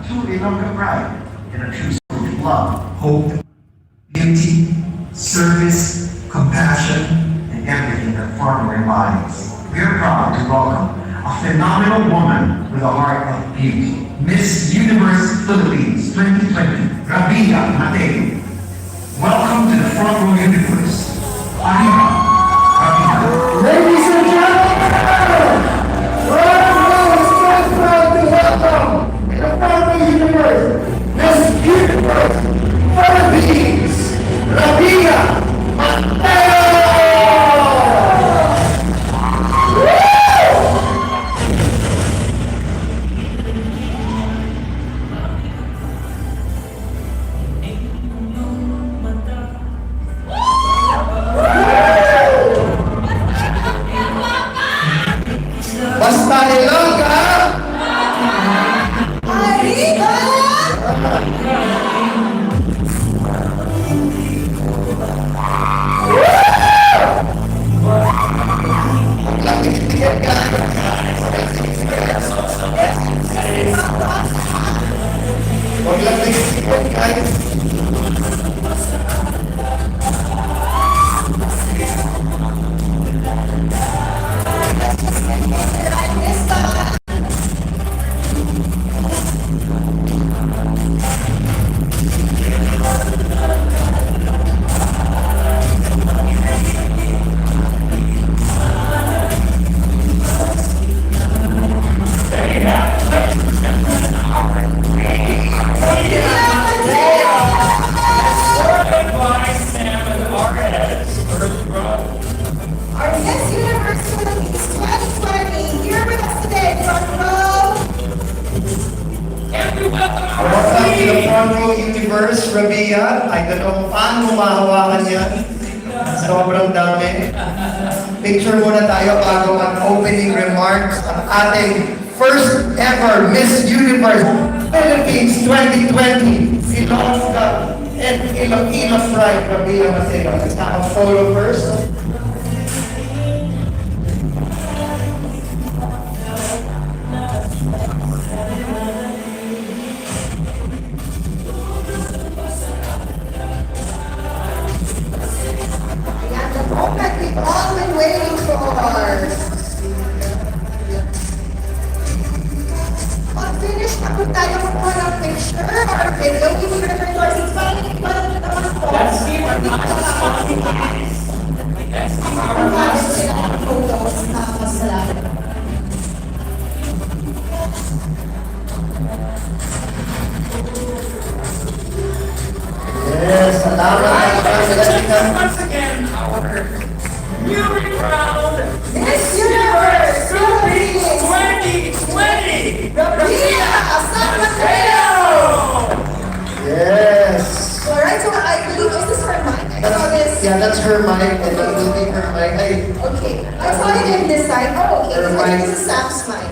truly know the pride in a true story of love, hope, beauty, service, compassion, and everything that Frontrow embodies. We are proud to welcome a phenomenal woman with a heart of beauty, Miss Universe Philippines 2020, RABIYA Mateo. Welcome to the Frontrow Universe. Arriba, RABIYA. Ladies and gentlemen, Frontrow is so proud to welcome the Frontrow Universe, Miss Universe Philippines, RABIYA Mateo! Basta Ilongga! Arriba! Huwag lang nagsisikot, guys. Our Miss Universe Philippines 2020 here with us today, Frontrow. Welcome to the Frontrow Universe, RABIYA. I don't know kung paano mahawakan yan. Sobrang dami. Picture muna tayo bago mag-opening remarks ang ating first ever Miss Universe Philippines 2020. Ilongga and Iloilo Pride, RABIYA Mateo. Let's have a photo first. Ayan, the moment we've all been waiting for. Pag-finish na po tayo po ng picture or video, give me the resources para naman po. Let's see what sila ng photos na masalamat. Yes, salamat. Once again, our newly crowned Miss Universe Philippines 2020 RABIYA Mateo! Yes. Alright, so I believe is this her mic? I saw this. Yeah, that's her mic, and that will be her mic. Okay, I saw it in this side. Oh, okay. Her I think mic. this is Sam's mic.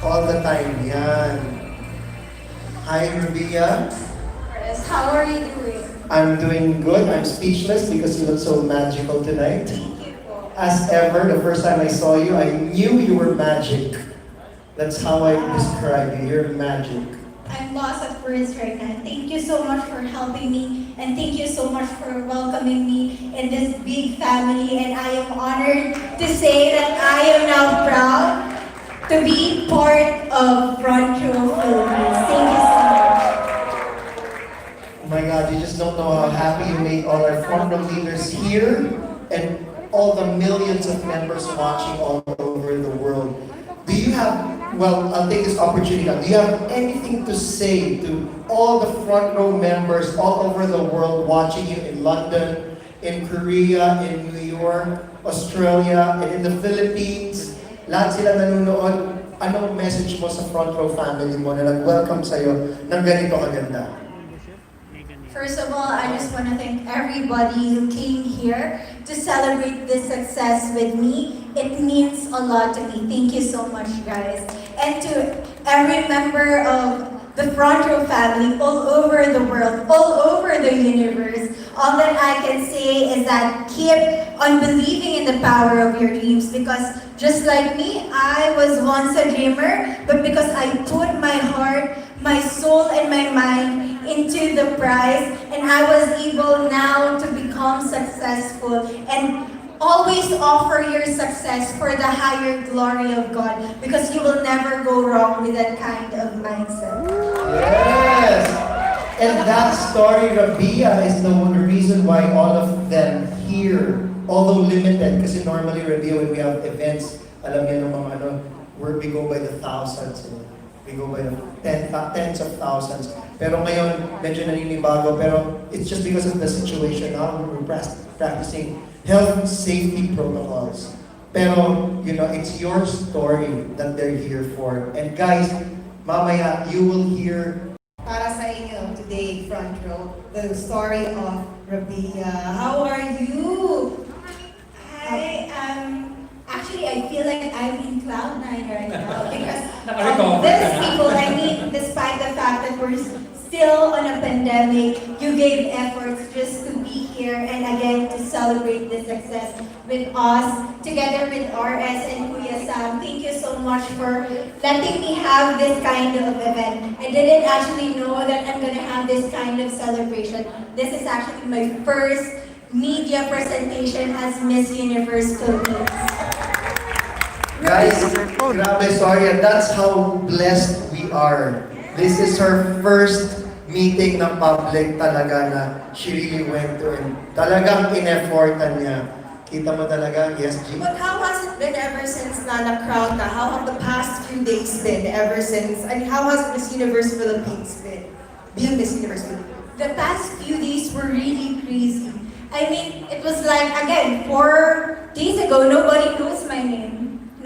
All the time. Yan. Hi, RABIYA. Chris, how are you doing? I'm doing good. I'm speechless because you look so magical tonight. Thank you po. As ever, the first time I saw you, I knew you were magic. That's how I describe you. You're magic. I'm lost at words right now. Thank you so much for helping me, and thank you so much for welcoming me in this big family. And I am honored to say that I am now proud to be part of Frontrow Philippines. Thank you so much. Oh my God, you just don't know how happy you made all our Frontrow leaders here and all the millions of members watching all over the world. Do you have, well, I'll take this opportunity now. Do you have anything to say to all the Frontrow members all over the world watching you in London, in Korea, in New York, Australia, and in the Philippines? Lahat sila nanonood. Anong message mo sa Frontrow family mo na nag-welcome sa'yo ng ganito kaganda? First of all, I just want to thank everybody who came here to celebrate this success with me. It means a lot to me. Thank you so much, guys. And to every member of the Frontrow family all over the world, all over the universe, all that I can say is that keep on believing in the power of your dreams, because just like me, I was once a dreamer, but because I put my heart, my my soul and my mind into the prize, and I was able now to become successful and always offer your success for the higher glory of God, because you will never go wrong with that kind of mindset. Yes! And that story, Rabia, is the reason why all of them here, although limited, kasi normally, Rabia, when we have events, alam niyo ng mga ano, where we go by the thousands, we go by the tens of thousands. Pero ngayon, medyo naninibago, pero it's just because of the situation now, we're practicing health safety protocols. Pero, it's your story that they're here for. And guys, mamaya, you will hear Para sa inyo today, Frontrow, the story of Rabiya. How are you? Actually, I feel like I'm in cloud nine right now because Naka-recover these ka na. people, I mean, despite the fact that we're still on a pandemic, you gave efforts just to be here and again to celebrate the success with us, together with RS and Kuya Sam. Thank you so much for letting me have this kind of event. I didn't actually know that I'm gonna have this kind of celebration. This is actually my first media presentation as Miss Universe Philippines. Guys, grabe, sorry. And that's how blessed we are. This is her first meeting ng public talaga na she really went to. And talagang in-effortan niya. Kita mo talaga, yes, G? But how has it been ever since na-crowd na? How have the past few days been ever since? And how has Miss Universe Philippines been? Being Miss Universe Philippines. The past few days were really crazy. I mean, it was like, again, 4 days ago, nobody knows my name.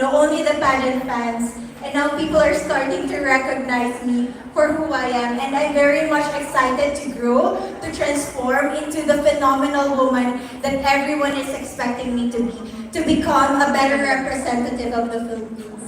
No, only the pageant fans. And now people are starting to recognize me for who I am. And I'm very much excited to grow, to transform into the phenomenal woman that everyone is expecting me to be. To become a better representative of the Philippines.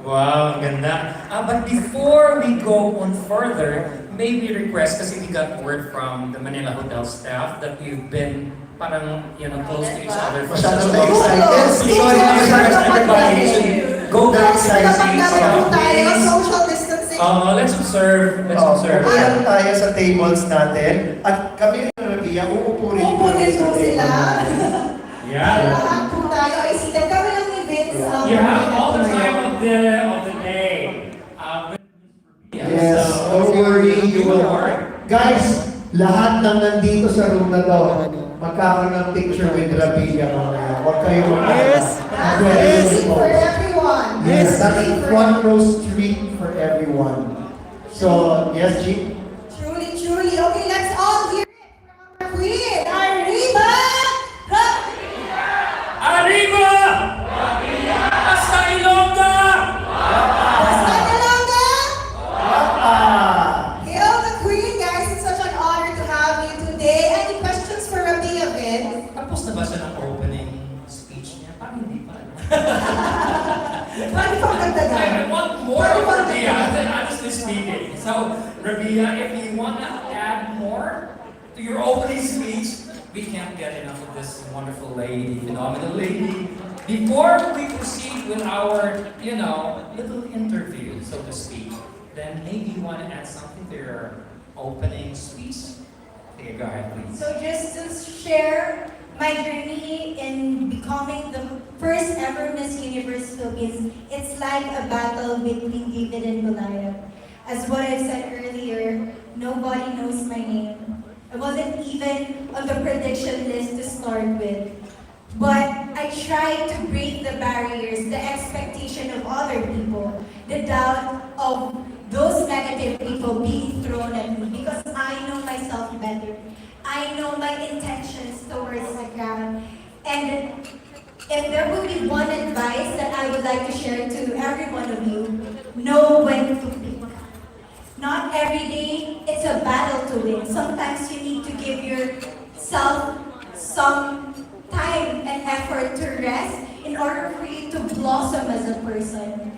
Wow, ang ganda. But before we go on further, maybe request, kasi we got word from the Manila Hotel staff that you've been parang, close to each other for Masyadong such a long time. excited. Sorry, everybody should go back to Guys, the kapag seats. naman po tayo, Please. social distancing. Let's observe. Let's observe. Okay lang tayo sa tables natin. At kami ng Rabia, uupo rin Uupo rin po sa sila. table. Yeah. Lahat po tayo ay seated. Kami lang ni Vince. You have all the time of the day. Yes, So, don't worry, you will work. Guys, lahat ng nandito sa room na to, magkakaroon ng picture with Rabia mamaya. Huwag kayo That's easy for everyone. Yes, that's front row street for everyone. So, yes, G? Truly, truly. Okay, let's all hear it from our queen, Arriba! Arriba! Hasta Ilongga! Basta Ilongga! Ah! Hail the queen, guys. It's such an honor to have you today. Any questions for Rabia, Vince? Tapos na ba siya ng opening speech niya? Parang hindi pa. Pwede pang I dagdagan. want more of Rabia than honestly speaking. So, Rabia, if you want to add more to your opening speech, we can't get enough of this wonderful lady, phenomenal lady. Before we proceed with our, little interview, so to speak, then maybe you want to add something to your opening speech. Okay, go ahead, please. So just to share my journey in becoming the first ever Miss Universe Philippines, it's like a battle between David and Goliath. As what I said earlier, nobody knows my name. I wasn't even on the prediction list to start with. But I tried to break the barriers, the expectation of other people, the doubt of those negative people being thrown at me, because I know myself better. I know my intentions towards the crowd. And if there would be one advice that I would like to share to every one of you, know when to pick. Not every day, it's a battle to win. Sometimes you need to give yourself some time and effort to rest in order for you to blossom as a person.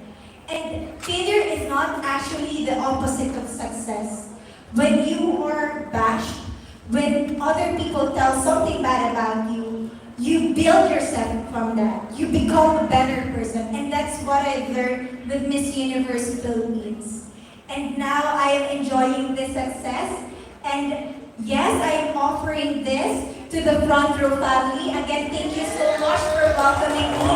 And failure is not actually the opposite of success. When you are bashed, when other people tell something bad about you, you build yourself from that. You become a better person. And that's what I've learned with Miss Universe Philippines. And now I am enjoying this success. And yes, I am offering this to the Frontrow family. Again, thank you so much for welcoming me.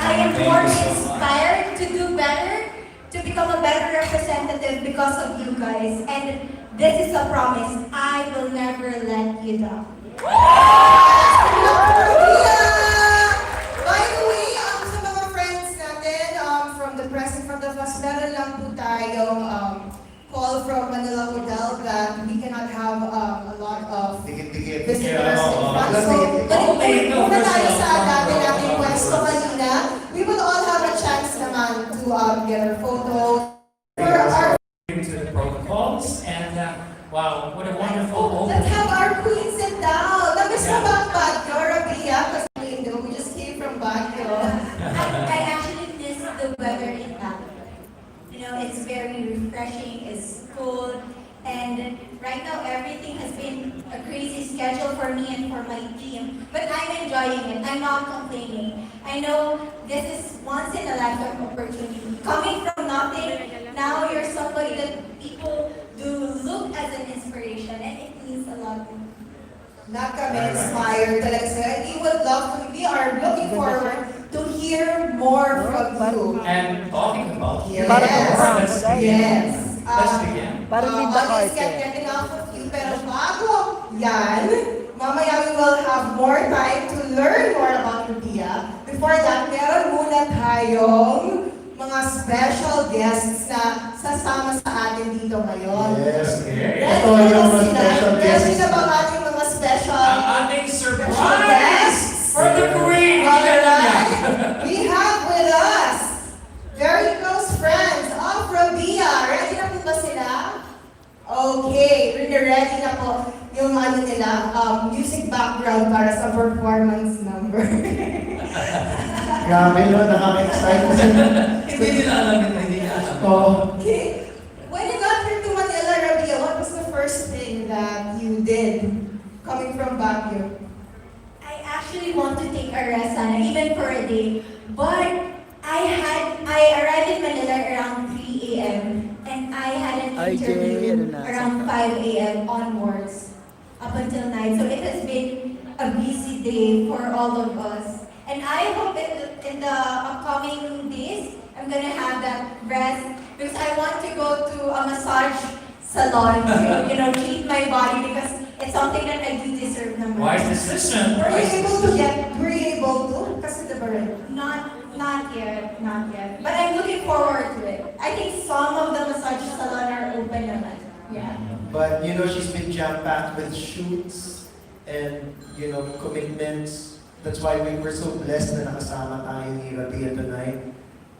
I am more inspired to do better, to become a better representative because of you guys. And this is a promise. I will never let you down. By the way, sa mga friends natin, from the present, from the past, meron lang po tayong call from Manila Hotel that we cannot have a lot of Dikit-dikit. visitors in front. So, Okay, no, muna tayo first sa of all, dati nating pwesto kanina. We will all have a chance naman to get our photo. For our, To the protocols, and wow, what a wonderful let's opening. have our queen sit down. Namiss na ba ang Baguio, Rabia? Kasi we just came from Baguio. I actually miss the weather in Baguio. You know, it's very refreshing, it's cold, and right now everything has been a crazy schedule for me and for my team. But I'm enjoying it. I'm not complaining. I know this is once in a lifetime opportunity. Coming from nothing, now you're somebody that people do look as an inspiration, and it means a lot to me. Not kami inspired talaga sila. We are looking forward to hear more from you. And talking about Yes. let's begin. Yes. Let's begin. Audience get getting off of you. Pero bago yan, mamaya we will have more time to learn more about Rabia. Before that, meron muna tayong mga special guests na sasama sa atin dito ngayon. Yes. Okay. Ito yung mga special Ready guests. na ba ang ating mga special Ang ating special surprise guests? for the queen. Alright, we have with us very close friends of Rabia. Ready na po ba sila? Okay, ready na po yung nila, music background para sa performance number. Grabe no, nakaka-excite. Hindi nila alam yun, hindi nila alam. Oo. Okay, when you got here to Manila, Rabia, what was the first thing that you did coming from Baguio? I actually want to take a rest, Sana, even for a day. But I arrived in Manila around 3 a.m. and I had an interview around 5 a.m. onwards up until night. So it has been a busy day for all of us. And I hope in the upcoming days, I'm gonna have that rest because I want to go to a massage salon to, treat my body because it's something that I do deserve naman. Wise decision. Were Wise you able to decision. Kasi diba rin? Not yet. But I'm looking forward to it. I think some of the massage salon are open naman. Yeah. But she's been jam-packed with shoots and commitments. That's why we were so blessed na nakasama tayo ni Rabia tonight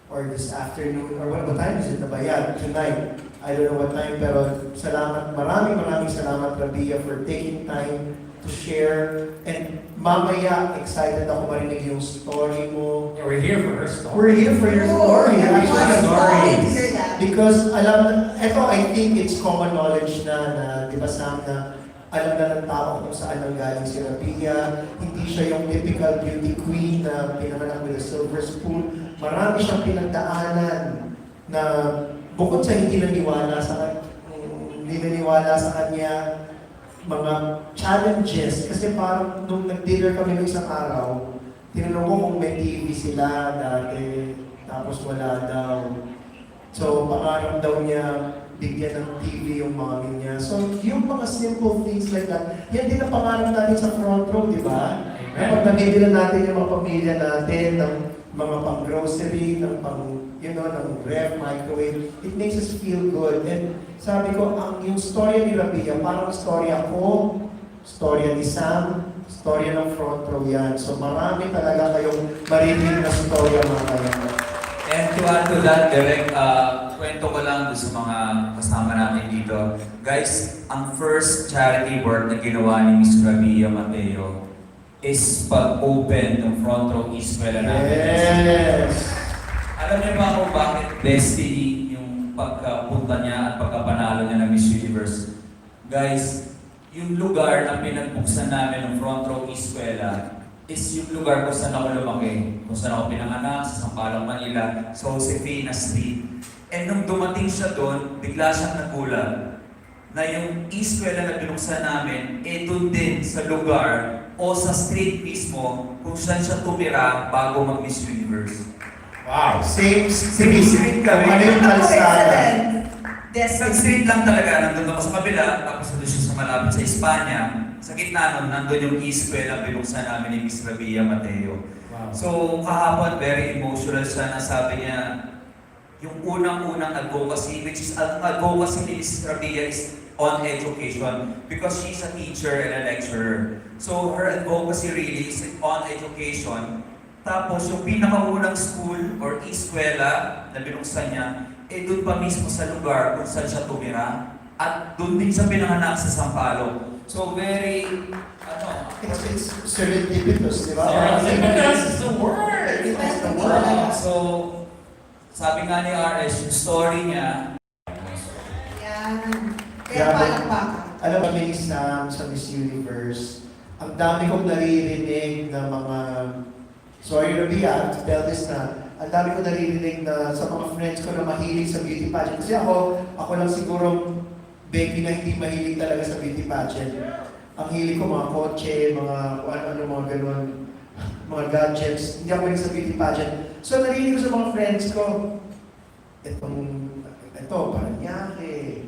or this afternoon or what time is it na ba? Yeah, tonight. I don't know what time pero maraming salamat Rabia for taking time to share and mamaya excited ako marinig yung story mo. Yeah, we're here for her story. We're here for your story. I'm Actually, excited to hear that. because I think it's common knowledge na di ba Sam, na alam na ng tao kung saan nanggaling si Rabia. Hindi siya yung typical beauty queen na pinanganak with a silver spoon. Marami siyang pinagdaanan na bukod sa hindi naniwala sa kanya, mga challenges. Kasi parang nung nag-dinner kami ng isang araw, tinanong ko kung may TV sila dati, tapos wala daw. So, pangarap daw niya bigyan ng TV yung mami niya. So, yung mga simple things like that, yan din ang pangarap natin sa Frontrow, di ba? Kapag nabibila natin yung mga pamilya natin ng mga pang-grocery, ng ng ref, microwave, it makes us feel good. And sabi ko, yung storya ni Rabia, parang storya ko, storya ni Sam, storya ng Frontrow yan. So, marami talaga kayong maririnig na storya mga kaya. And to add to that, Derek, kwento ko lang sa mga kasama natin dito. Guys, ang first charity work na ginawa ni Miss RABIYA Mateo is pag-open ng Frontrow Eskwela natin. Yes! Alam niyo ba kung bakit destiny yung pagkapunta niya at pagkapanalo niya ng Miss Universe? Guys, yung lugar na pinagbuksan namin ng Frontrow Eskwela, is yung lugar kung saan ako lumaki, kung saan ako pinanganak, sa Sampalang, Manila, sa Josefina Street. And nung dumating siya doon, bigla siyang nagulat na yung eskwela na binuksan namin, doon din sa lugar o sa street mismo kung saan siya tumira bago mag-Miss Universe. Wow. Same street kami. Ano yung kalsada? Sa street lang talaga, nandun ako sa kabila, tapos nandun siya sa malapit sa Espanya. Sa gitna nun, nandun yung eskwela binuksan namin ni Miss RABIYA Mateo. Wow. So, kahapon, very emotional siya na sabi niya, yung unang-unang advocacy, which is ang advocacy ni Miss RABIYA is on education because she's a teacher and a lecturer. So, her advocacy really is on education. Tapos, yung pinakaunang school or eskwela na binuksan niya, doon pa mismo sa lugar kung saan siya tumira. At doon din siya pinanganak sa Sampaloc. So, very, It's serendipitous, di ba? Serendipitous is the word. It's the word. So, sabi nga ni RS, yung story niya, Yan. Kaya Grabe. palakpakan. Alam mo, may Sam sa Miss Universe, ang dami kong naririnig na mga, sorry Rabia, to tell this na, ang dami kong naririnig na sa mga friends ko na mahilig sa beauty pageant. Kasi ako lang siguro Becky na hindi mahilig talaga sa beauty pageant. Ang hilig ko mga kotse, mga kung ano-ano, mga ganun, mga gadgets. Hindi ako mahilig sa beauty pageant. So narinig ko sa mga friends ko, ito, Paranaque,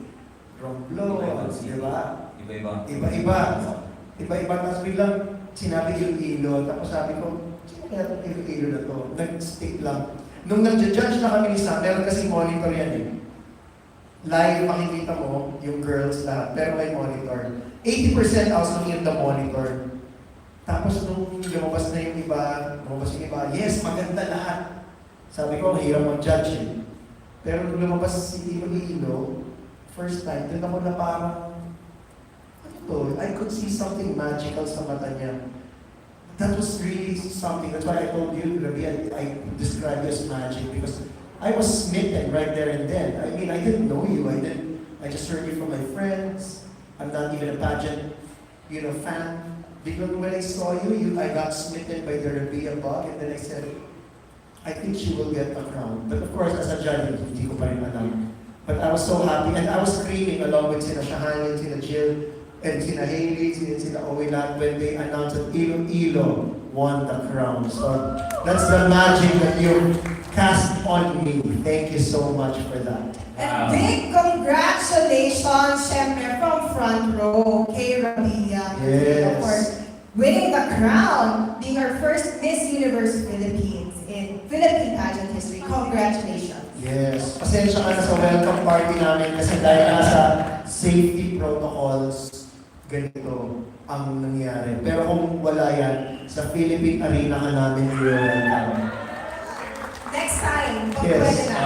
Romblo, di ba? iba-iba. Iba-iba. Iba-iba. Tapos biglang sinabi yung ilo. Tapos sabi ko, sino kaya itong ilo na to? Nag-stick lang. Nung nag-judge na kami ni Sam, meron kasi monitor yan eh. Live makikita mo yung girls lahat, pero may monitor. 80% also in the monitor. Tapos nung lumabas na yung iba, yes, maganda lahat. Sabi ko, ang hirap mag-judge eh. Pero nung lumabas si Ilo, first time, doon ako na parang, ano to? I could see something magical sa mata niya. That was really something. That's why I told you, Rabia, I describe you as magic because I was smitten right there and then. I mean, I didn't know you. I just heard you from my friends. I'm not even a pageant, fan. Because when I saw you, I got smitten by the RABIYA bug, and then I said, I think she will get a crown. But of course, as a judge, hindi ko pa rin alam. But I was so happy, and I was screaming along with sina Shahan, sina Jill, and sina Hailey, sina Owilat, when they announced that Ilo won the crown. So that's the magic that you cast on me. Thank you so much for that. And big congratulations, syempre, from Frontrow, kay RABIYA. Yes. Of course, winning the crown, being our first Miss Universe Philippines in Philippine pageant history. Congratulations. Yes. Pasensya ka na sa welcome party namin kasi dahil nasa safety protocols, ganito ang nangyari. Pero kung wala yan, sa Philippine Arena ka namin i-welcome. Next time, kung Yes. pwede na.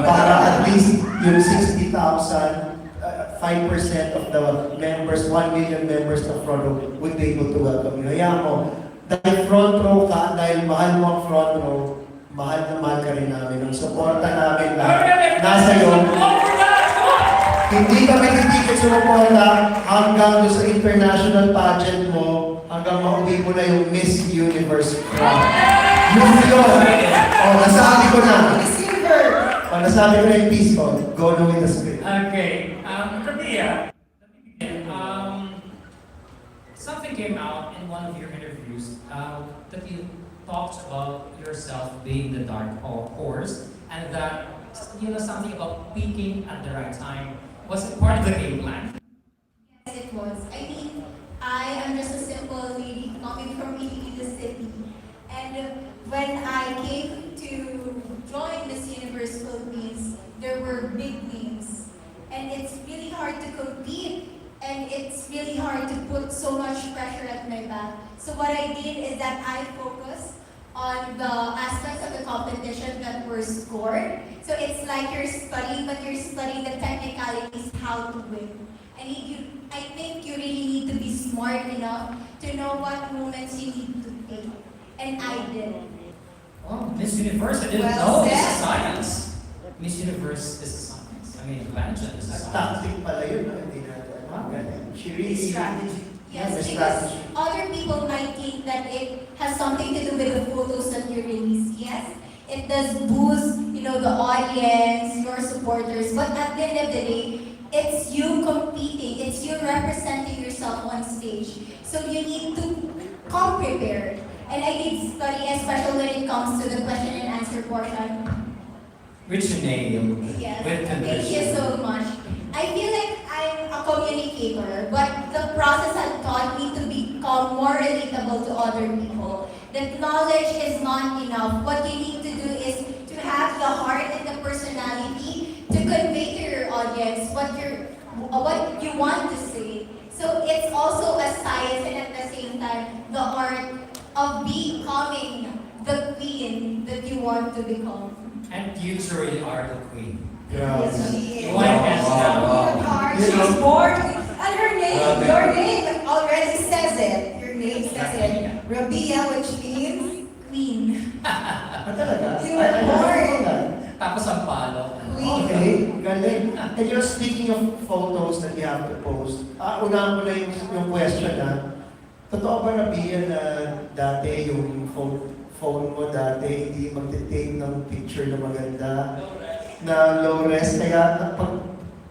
Para at least yung 60,000, 5% of the members, 1 million members ng Frontrow would be able to welcome you. Hayaan mo, dahil Frontrow ka, dahil mahal mo ang Frontrow, mahal na mahal ka rin namin. Ang suporta namin lahat, nasa iyo. Hindi kami titigil sumuporta hanggang doon sa international pageant mo, hanggang mauwi mo na yung Miss Universe crown. Yun! O, nasabi ko na. Miss Universe. O, nasabi ko na yung piece ko. Go na with the script. Okay, RABIYA, let me begin. Something came out in one of your interviews that you talked about yourself being the dark horse and that something about peaking at the right time. Was it part of the game plan? Yes, it was. I mean, I am just a simple lady coming from Iloilo City. And when I came to join Miss Universe Philippines, there were big names. And it's really hard to compete. And it's really hard to put so much pressure at my back. So what I did is that I focused on the aspects of the competition that were scored. So it's like you're studying, but you're studying the technicalities, how to win. I think you really need to be smart enough to know what moments you need to take. And I did. Oh, Miss Universe, I didn't Well know this is said. science. Miss Universe is a science. I mean, pageant is a science. Tactic pala yun, no? Hindi natin. Galing. She really, Strategy. Yeah, the Yes, because strategy. other people might think that it has something to do with the photos that you release. Yes, it does boost, the audience, your supporters. But at the end of the day, it's you competing. It's you representing yourself on stage. So you need to come prepared. And I did study, especially when it comes to the question and answer portion. Which you nailed. Yes, With thank you conviction. so much. I feel like I'm a communicator, but the process has taught me to become more relatable to other people. That knowledge is not enough. What you need to do is to have the heart and the personality to convey to your audience what you want to say. So it's also a science and at the same time the art of becoming the queen that you want to become. And you truly are the queen. Grabe. You want to hands down. She's born, and her name, your name already says it. Your name says it. Rabia, which means Queen. Ah, talaga? You were born. Tapos ang palo. queen. Okay, galing. And speaking of photos that you have to post, unahan ko na yung question totoo ba Rabia na dati yung phone mo dati hindi magte-take ng picture na maganda? Na low res, kaya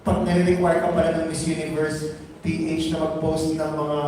pag nire-require ka pala ng Miss Universe PH na mag-post ng mga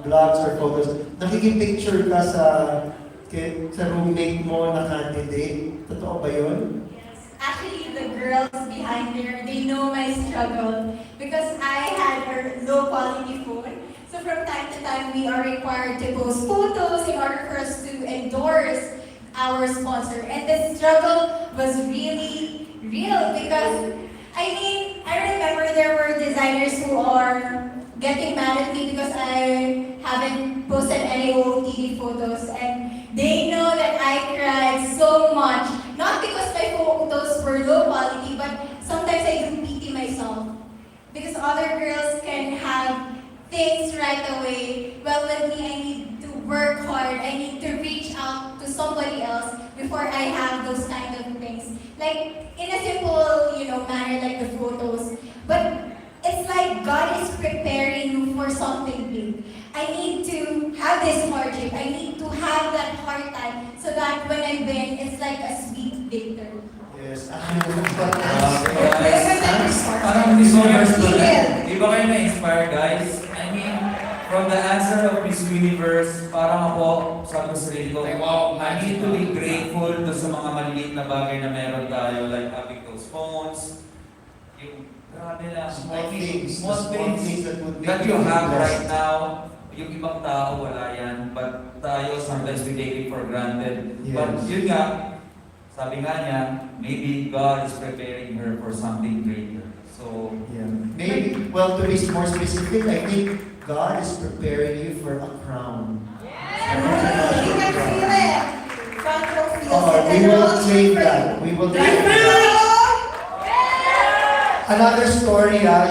vlogs or photos, nakikipicture ka sa roommate mo na candidate. Totoo ba yun? Yes. Actually, the girls behind there, they know my struggle because I had a low quality phone. So from time to time, we are required to post photos in order for us to endorse our sponsor. And the struggle was really real because, I remember there were designers who are getting mad at me because I haven't posted any OOTD photos, and they know that I cried so much. Not because my photos were low quality, but sometimes I do pity myself. Because other girls can have things right away. Well, with me, I need to work hard. I need to reach out to somebody else before I have those kind of things. Like, in a simple, manner, like the photos. But it's like God is preparing you for something big. I need to have this hardship. I need to have that hard time so that when I win, it's like a sweet victory. Yes, Parang misunderstood. Di ba kayo na-inspire, guys? I mean, from the answer of Miss Universe, parang ako, sabi ko sa sarili ko, Wow, I need to be grateful to sa mga maliliit na bagay na meron tayo, like having those phones, yung grabe lang, Small I mean, things, small the small things things that would make that you you have blessed. right now. Yung ibang tao, wala yan. But tayo, sometimes we take it for granted. Yes. But yun nga, sabi nga niya, maybe God is preparing her for something greater. So, Yeah. Maybe, well, to be more specific, I think God is preparing you for a crown. You can feel it. Frontrow feels Oh, it. we will claim that. We will claim that. Another story, sa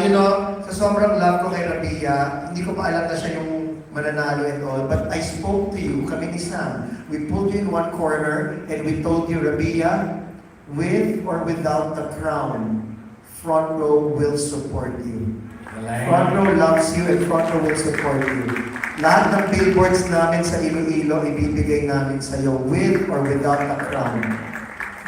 sobrang love ko kay Rabia, hindi ko pa alam na siya yung mananalo and all, but I spoke to you, kami ni Sam. We put you in one corner and we told you, Rabia, with or without the crown, Frontrow will support you. Frontrow loves you and Frontrow will support you. Lahat ng billboards namin sa Iloilo, ibibigay namin sa iyo with or without the crown.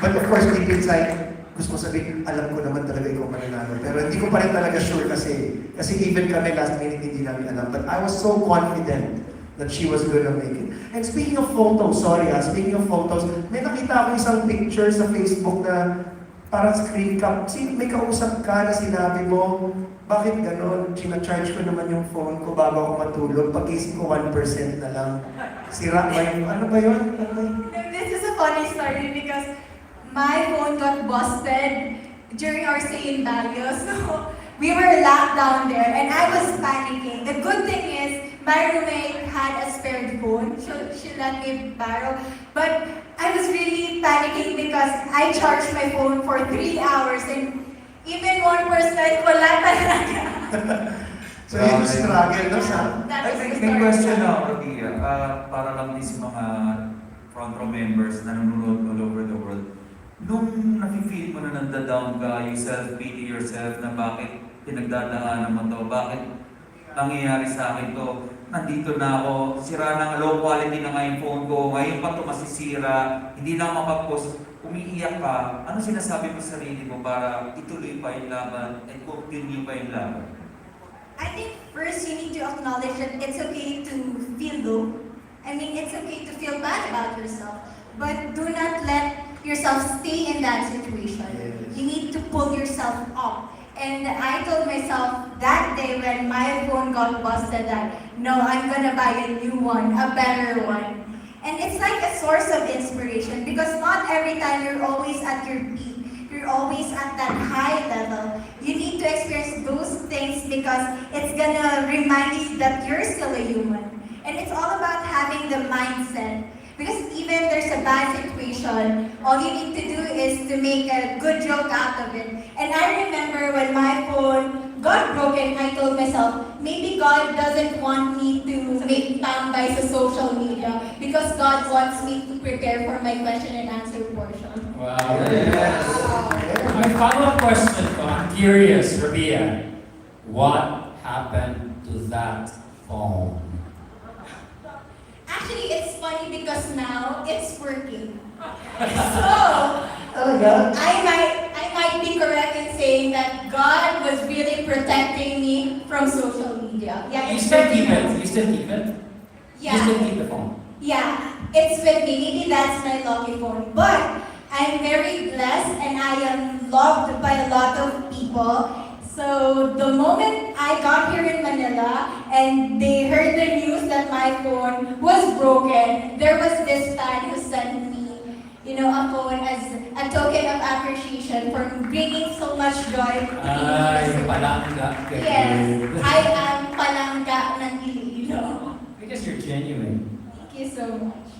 But of course, deep inside, gusto ko sabihin, alam ko naman talaga ikaw mananalo. Pero hindi ko pa rin talaga sure kasi even kami last minute hindi namin alam. But I was so confident that she was gonna make it. And speaking of photos, speaking of photos, may nakita ako isang picture sa Facebook na parang screen cap. May kausap ka na sinabi mo, bakit ganon? Charge ko naman yung phone ko bago ako matulog. Pag-isip ko 1% na lang. Sira ba yun? Ano ba yun? This is a funny story because my phone got busted during our stay in Baguio. So we were locked down there and I was panicking. The good thing is my roommate had a spare phone, so she let me borrow. But I was really panicking because I charged my phone for 3 hours and even 1% wala talaga. So yun yung struggle, no, Sam? That is the may story. question ako, Rabia, para lang din sa mga Frontrow members na nanonood all over the world. Nung nafe-feel mo na nanda-down ka, you self-pity yourself na bakit pinagdadaanan mo to, bakit nangyayari sa akin to, nandito na ako, sira na, low quality na nga yung phone ko, ngayon pa ito masisira, hindi na ako makapos, umiiyak ka, ano sinasabi mo sa sarili mo para ituloy pa yung laban and continue pa yung laban? I think first you need to acknowledge that it's okay to feel low. I mean, it's okay to feel bad about yourself. But do not let yourself stay in that situation. Yes. You need to pull yourself up. And I told myself that day when my phone got busted that, no, I'm gonna buy a new one, a better one. And it's like a source of inspiration because not every time you're always at your peak. You're always at that high level. You need to experience those things because it's gonna remind you that you're still a human. And it's all about having the mindset. Because even if there's a bad situation, all you need to do is to make a good joke out of it. And I remember when my phone got broken, I told myself, maybe God doesn't want me to make tambay sa social media because God wants me to prepare for my question and answer portion. Wow. My follow-up question, I'm curious, Rabia, what happened to that phone? Actually, it's funny because now it's working. So, Talaga? I might be correct in saying that God was really protecting me from social media. Yeah, You it's still working keep now. it? You still keep it? You Yeah. still keep the phone? Yeah, it's with me. Maybe that's my lucky phone. But I'm very blessed and I am loved by a lot of people. So the moment I got here in Manila and they heard the news that my phone was broken, there was this fan who sent me, a phone as a token of appreciation for bringing so much joy to Ay, people. palangga. Yes, I am palangga ng Iloilo. Because you're genuine. Thank you so much.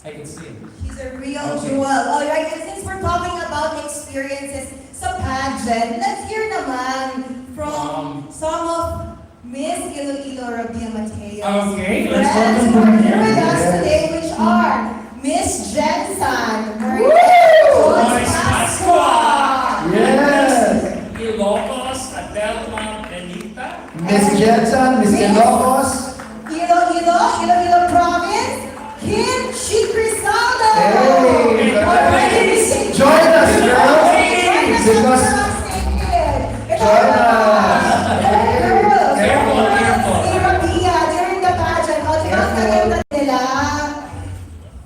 I can see it. He's a real jewel. Alright, and since we're talking about experiences sa pageant, let's hear naman from some of Miss Iloilo Rabia Mateo. Okay, let's Friends welcome who are them here with here. us today, which are Miss Jensen, Joyce Pascua. Yes! Ilocos, Adelma, Benita. Miss Jensen, Miss Ilocos. Iloilo Province, Kim Chicrisaldo. Hey! Alright, Join us, girls! Because join us! Careful, careful. Si Rabia, during the pageant, ganda nila.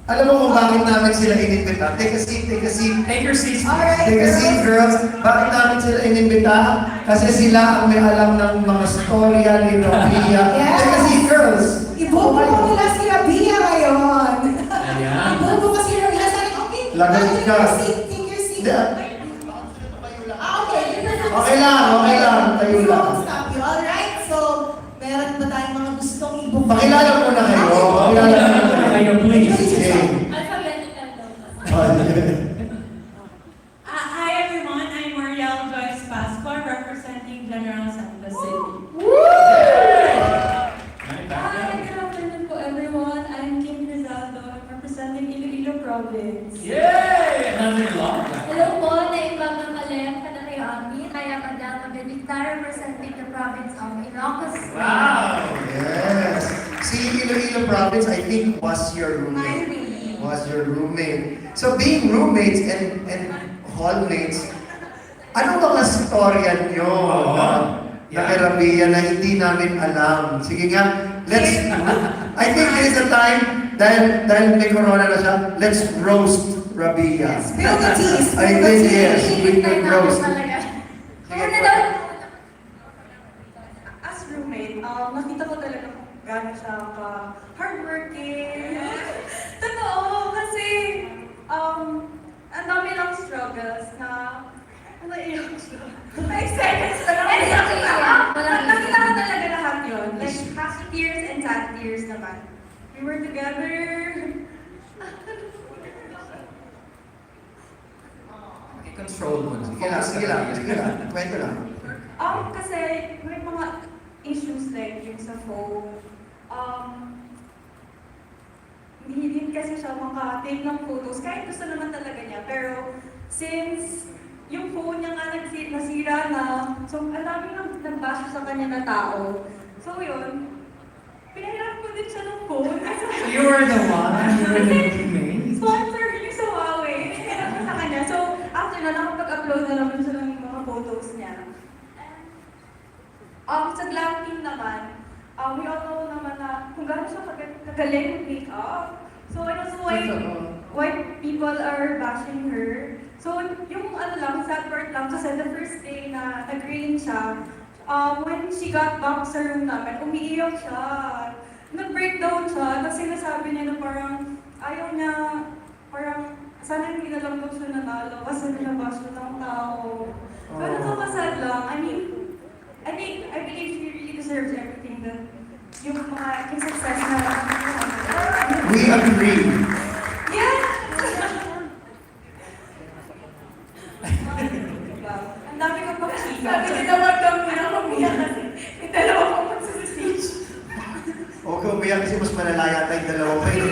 Alam mo kung bakit namin sila inimbita? Take a seat, take a seat. Take your seats. Alright, Take a seat, girls. Bakit namin sila inimbita? Kasi sila ang may alam ng mga storya ni Rabia. Yes. Take a seat, girls. Ibubo ko nila si Rabia ngayon. Ayan. Ibubo ko si Rabia. Sabi, okay, Lagot take ka. your seat, take your seat. Hindi. Okay. Okay lang. Tayo We lang. won't stop you. Alright, so, meron ba tayong mga gustong ibubo? Pakilala muna kayo. Pakilala muna kayo. Kayo, please. Okay. Alphabetical daw. Hi everyone, I'm Marielle Joyce Pascua representing General Santos City. Hi, good afternoon po everyone. I'm Kim Rizaldo. I'm representing Iloilo Province. Yay! Another long time. Hello po, naimbang ng Kalem, Kanakayo Amin. I am Adelma Benita, representing the province of Ilocos. Wow! Yes. Si Iloilo Province, I think, was your roommate. Finally. Was your roommate. So being roommates and hallmates, ano mga storya nyo na kay Rabia na hindi namin alam? Sige nga, I think this is the time, dahil may corona na siya, let's roast Rabia. Spill the tea, I spill the think tea. yes, we can roast. Ano daw? As roommate, nakita ko talaga kung gano'n siya hardworking. Totoo, kasi ang dami ng struggles na naiyak siya. Na-excited sa nakita ko talaga lahat yun. Like, happy tears and sad tears naman. We were together. Control mo. Sige lang. Kwento lang. Kasi may mga issues like yung sa phone. Hindi din kasi siya maka-take ng photos. Kahit gusto naman talaga niya. Pero since yung phone niya nga nasira na, so ang dami nang nagbash sa kanya na tao. So yun, pinahiram ko din siya ng phone. So you were the one? You were the teammate? Sponsor yung sa Huawei. Pinahiram ko sa kanya. So, after na, nakapag-upload na naman siya ng mga photos niya. Sa glam team naman, we all know naman na kung gaano siya kagaling ng makeup. So, I don't know why people are bashing her. So, yung ano lang, sad part lang, kasi the first day na nag-rain siya, when she got back sa room namin, umiiyak siya. Nag-breakdown siya, kasi nasabi niya na parang ayaw niya, parang sana hindi na lang daw siya nanalo kasi nilabas siya ng tao. Pero nakakasad lang. I believe she really deserves everything that yung mga success na We agree. yeah! Ang dami ko pang chika. Sabi nila wag daw muna kumiyak kasi may dalawa ko magsasastage. Huwag ka umiyak kasi mas malala yata yung dalawa pa yun.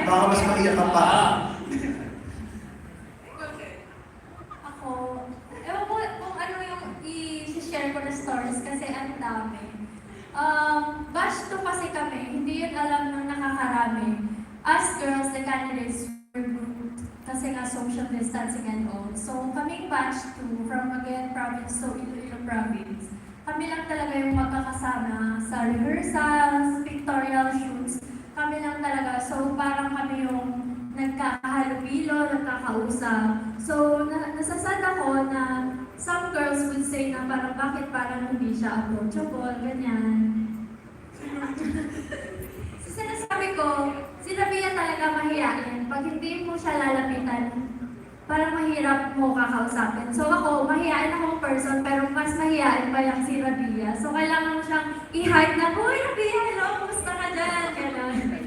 Baka mas maiyak ka pa. Ako, ewan ko kung ano yung i-share ko na stories kasi ang dami. Bash to kasi kami, hindi yun alam ng nakakarami. As girls, the candidates were grouped kasi nga social distancing and all. So kaming batch 2 from Cagayan province to Iloilo province, kami lang talaga yung magkakasama sa rehearsals, pictorial shoots. Kami lang talaga. So parang kami yung nagkakahalubilo, nagkakausap. So nasasad ako na some girls would say na parang bakit parang hindi siya approachable, ganyan. So sinasabi ko, si RABIYA talaga mahiyain. Pag hindi mo siya lalapitan, parang mahirap mo kakausapin. So ako, mahiyain akong person, pero mas mahiyain pa yung si RABIYA. So kailangan mo siyang i-hype na, "Uy, RABIYA, hello, kumusta ka dyan?" Kailangan.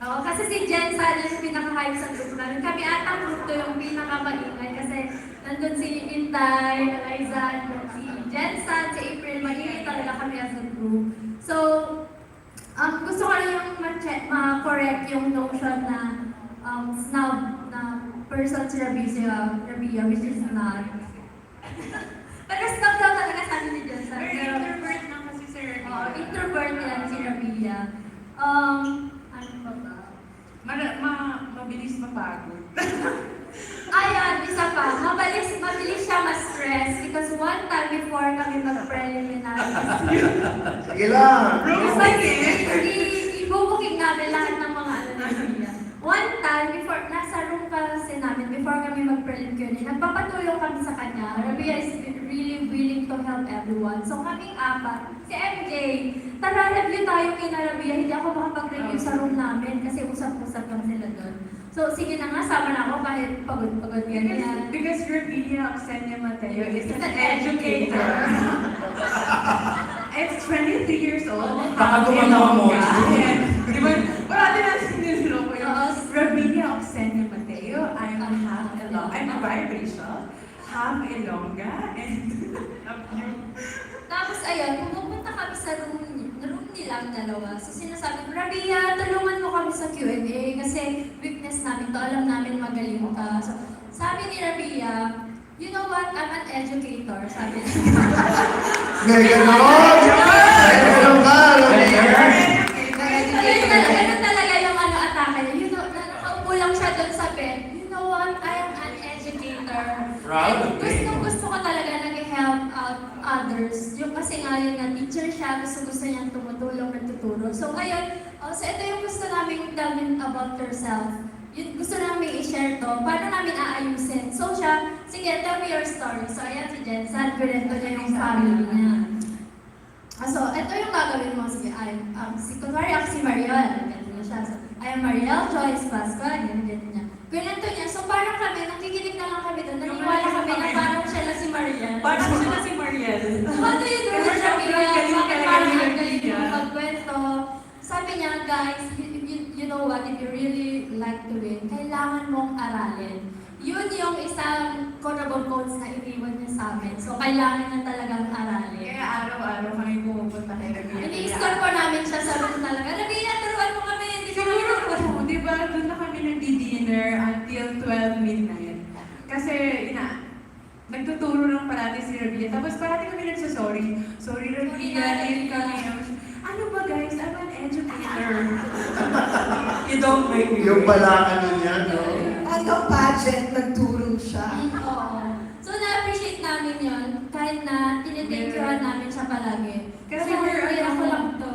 Oo, kasi si Jen Sal yung pinaka-hype sa group namin. Kami atang group to yung pinaka-maingay kasi nandun si Intay, Eliza, si Jen Sal, si April, maingay talaga kami as a group. So, gusto ko lang yung ma-correct yung notion na snob na person si RABIYA, which is not. Pero snob daw talaga sabi ni Jen Sal. Very introvert lang kasi si RABIYA. Introvert yan si RABIYA. Ano ba? Mabilis mapagod. Ayan, isa pa. Mabilis siya ma-stress because one time before kami mag-preliminaries, Sige lang. ibubuking namin lahat ng mga ano na niya. One time, before, nasa room kasi namin, before kami mag-prelim Q&A, nagpapatulong kami sa kanya. RABIYA is really willing to help everyone. So kaming apat, si MJ, tara review tayo kina RABIYA, hindi ako makapag-review sa room namin kasi usap-usap lang sila doon. So sige na nga, sama na ako kahit pagod-pagod ganyan. Because RABIYA Mateo is an educator. It's 23 years old. Baka gumagawa mo. Di ba? Parati natin niloko yung RABIYA Mateo. I'm half Ilongga. I'm biracial. Half Ilongga and Tapos ayun, pumupunta kami sa room nilang dalawa. So sinasabi ko, RABIYA, tulungan mo kami sa Q&A kasi weakness namin to, alam namin magaling ka. So sabi ni RABIYA, you know what, I'm an educator, sabi niya. May ganon! May ganon ka! Ganun talaga yung atake niya. You know, nakaupo lang siya doon sa bed. You know what, I am an educator. Proud of And gusto ko talaga nag-help out others. Yung kasi nga yun nga, teacher siya, gusto niyang tumutulong, nagtuturo. So ngayon, so ito yung gusto namin dalhin about yourself. Yun, gusto namin i-share to, paano namin aayusin. So siya, sige, tell me your story. So ayan si Jen, sad kwento niya yung family niya. So ito yung gagawin mo. Sige, kunwari ako si Mariel, ganyan niya siya. So, I am Mariel Joyce Pasco, ganyan niya. Ganito niya, so parang kami, nakikinig na lang kami doon, naniwala kami na parang siya na si Mariel. parang siya na si Mariel. How do you do it, RABIYA? Bakit parang ang galing mo magkwento? Sabi niya, guys, you know what, if you really like to win, kailangan mong aralin. Yun yung isang quotable quotes na iniwan niya sa amin. So, kailangan na talagang aralin. Kaya araw-araw kami pumupunta kay RABIYA. Ini-score ko namin siya sa room talaga. RABIYA, turuan mo kami, hindi kami Siguro, di ba, doon na kami nagdi-dinner until 12 midnight. Kasi, nagtuturo lang parati si RABIYA. Tapos parati kami nagsasorry. Sorry, RABIYA, late kami. Ano ba guys, I'm an educator. You don't make me Yung wait. pala ano niya, no? Hanggang pageant, nagturo siya. Oo. So, na-appreciate namin yun kahit na tinitake-care namin siya palagi. Kasi Kaya, we're hindi ako lang to.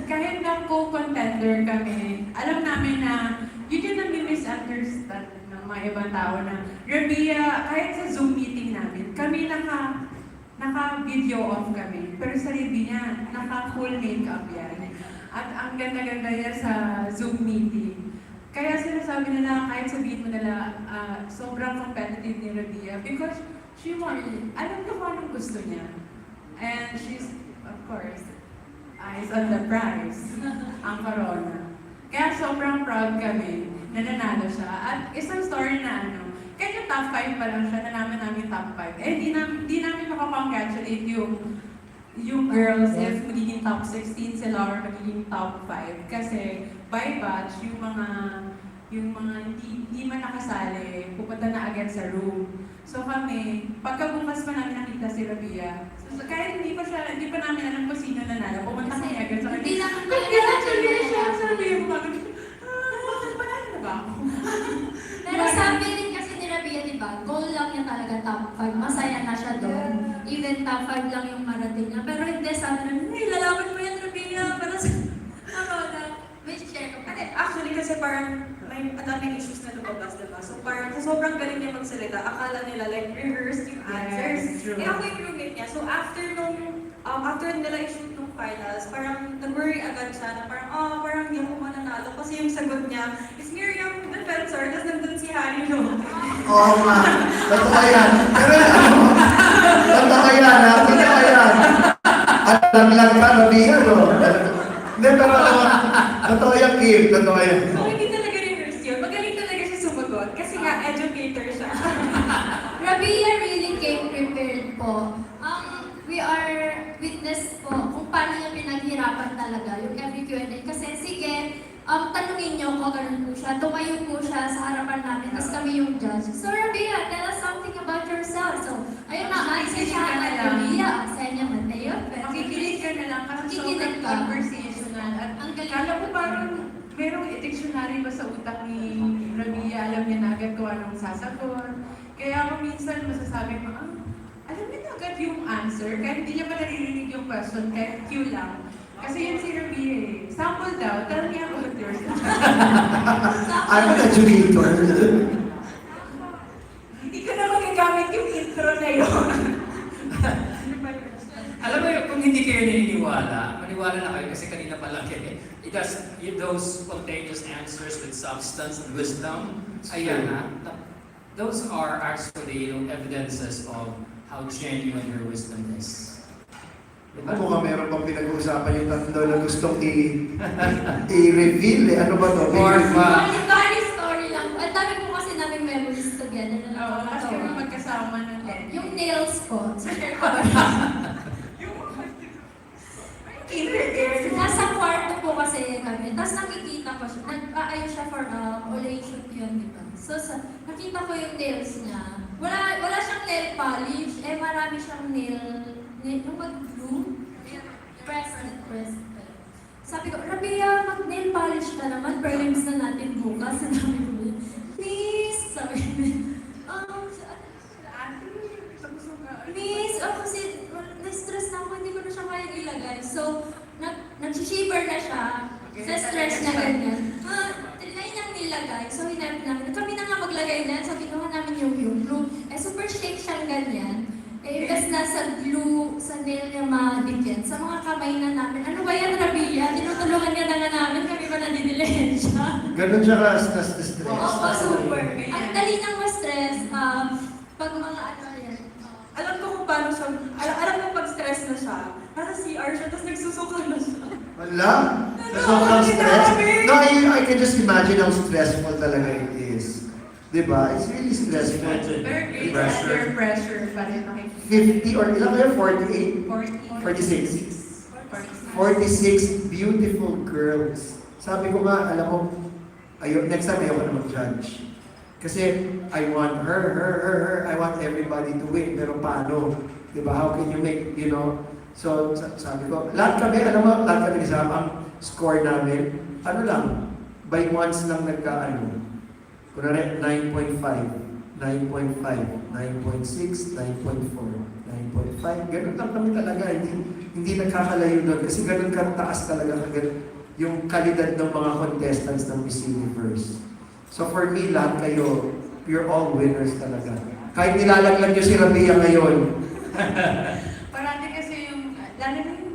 Kahit na co-contender kami, alam namin na yun yung nami-misunderstand ng mga ibang tao na Rabia, kahit sa Zoom meeting namin, kami naka-video off kami. Pero sa Libby niya, naka-full makeup yan. At ang ganda-ganda niya sa Zoom meeting. Kaya sinasabi nila, kahit sabihin mo nila, sobrang competitive ni Rabia because she won. Alam niya kung anong gusto niya. And she's, of course, eyes on the prize, ang corona. Kaya sobrang proud kami na nanalo siya. At isang story na kahit yung top 5 pa lang siya, nalaman namin top 5. Eh, di namin makakongratulate yung girls if magiging top 16 sila or magiging top 5. Kasi by batch, yung mga hindi man nakasali, pupunta na agad sa room. So kami, pagkabukas pa namin nakita si Rabia, so kahit hindi pa namin alam kung sino nanalo, pumunta kami agad sa Hindi kanya. namin Congratulations! talaga. Sabi yung mga bakit panalo na ba ako? Pero sabi rin kasi ni Rabia, di ba, goal lang niya talaga top 5. Masaya na siya doon. Even top 5 lang yung marating niya. Pero hindi, sabi namin, hey, lalaban mo yan, Rabia. Para sa, may share ko pa. Actually, kasi parang may ang daming issues na lumabas, diba? So parang sa sobrang galing niya magsalita, akala nila like rehearsed yung answers. true. Eh ako yung roommate niya. So after nila i-shoot nung finals, parang nag-worry agad siya na parang hindi ako mananalo kasi yung sagot niya is Miriam Defensor, tapos nandun si Harry no. Oo nga. Totoo yan. Pero totoo yan, ha? Totoo yan. Alam lang ka, Rabia, no? Hindi, pero totoo yan, Kim. Totoo yan. So hindi talaga rehearsed yun. Magaling talaga siya sumagot kasi nga educator siya. Rabia really came prepared po. We are witness po kung paano niya pinaghirapan talaga yung every Q&A. Kasi sige, tanungin niyo ko, ganun po siya. Tumayo po siya sa harapan namin, tapos kami yung judge. So Rabia, tell us something about yourself. So, ayun na, isa siya kay Rabia, Xenia Mateo. Makikinig ka na lang kasi Makikinig sobrang ka. conversational. At Ang galing. kala ko parang merong dictionary ba sa utak ni Rabia, alam niya na agad kung anong sasagot. Kaya ako minsan masasabi ko, alam niya na agad yung answer, kahit hindi niya pa naririnig yung question, kahit cue lang. Kasi yun si Rabia eh. Sample daw, tell me about yourself. I'm an educator. Hindi ko na magagamit yung intro na yun. Alam mo, kung hindi kayo naniniwala, maniwala na kayo kasi kanina pa lang it does those spontaneous answers with substance and wisdom. Ayan na. Those are actually evidences of how genuine your wisdom is. Diba? Mukhang meron pang pinag-uusapan yung tatlo na gustong i-reveal eh. Ano ba to? Or Funny story lang. Ang dami po kasi namin memories together na Oo, kasi kami nakakatawa. magkasama ng Yung nails ko, share ko ba? Nasa kwarto po kasi kami. Tapos nakikita ko siya. Nag-aayos siya for olay shoot yun, di ba? So, nakita ko yung nails niya. Wala siyang nail polish. Eh, marami siyang yung mag-glue. Press. Sabi ko, Rabia, mag-nail polish ka naman. Prelims na natin bukas. Sabi ko, please. Sabi ko, Miss, kasi na-stress na ako, hindi ko na siya kaya ilagay. So, nag-shiver na siya. Sa stress na ganyan. Tinry niyang nilagay. So, hinap namin. Kami na nga maglagay na. So, ginawa namin yung glue. Eh, super shake siyang ganyan. Eh, imbes na sa glue, sa nail niya madikit. Sa mga kamay na namin. Ano ba yan, Rabia? Tinutulungan niya na nga namin. Kami ba nadidilihin siya? Ganun siya ka-stress. Oo, super. Ang dali nang ma-stress. Pag mga ano yan. Alam ko kung paano siya, alam ko pag stress na siya, nasa CR siya, tapos nagsusuka na siya. Wala. Sa sobrang stress. No, I can just imagine how stressful talaga it is. Diba? It's really stressful. Pero great Pressure. under pressure pa rin makikita. 50 or ilan kayo? 48? 46. 46 beautiful girls. Sabi ko nga, alam mo, next time ayoko na mag-judge. Kasi I want her. I want everybody to win. Pero paano? Diba? How can you make, So, sabi ko, lahat kami, alam mo, lahat kami kasama, ang score namin, ano lang, by once lang nagkaano. Kunwari, 9.5, 9.5, 9.6, 9.4, 9.5, ganun lang kami talaga, hindi nagkakalayo doon, kasi ganun kataas talaga yung kalidad ng mga contestants ng Miss Universe. So for me, lahat kayo, you're all winners talaga. Kahit nilalaglag nyo si Rabia ngayon. Parati kasi yung, lalo na yung,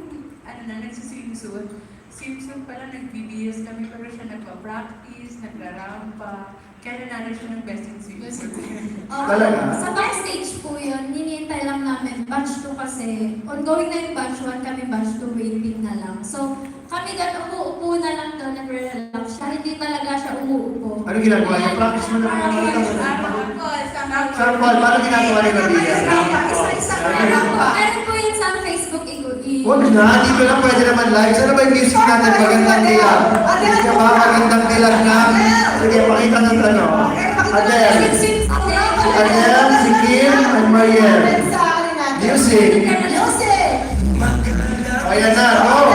nagsuswimsuit. Swimsuit pala, nagbibiyas kami, pero siya nagpa-practice, nagrarampa. Kaya nanalo siya ng best in swimsuit. Talaga? Sa backstage po yun, hinihintay lang namin. Batch 2 kasi, ongoing na yung batch 1, kami batch 2 waiting na lang. So, kami umuupo na lang doon, nagre-relax siya. Hindi talaga siya umuupo. Ano ginagawa niya? Practice mo na mga Sample, paano ginagawa ni Rabia? Meron po yun sa Facebook, Huwag na, dito lang pwede naman live. Sana ba yung music natin magandang dilag? Sige ba, magandang dilag na? Sige, pakita ng ano. Adele. Si Adele, si Kim, and Mariel. Music. Ayan na, go!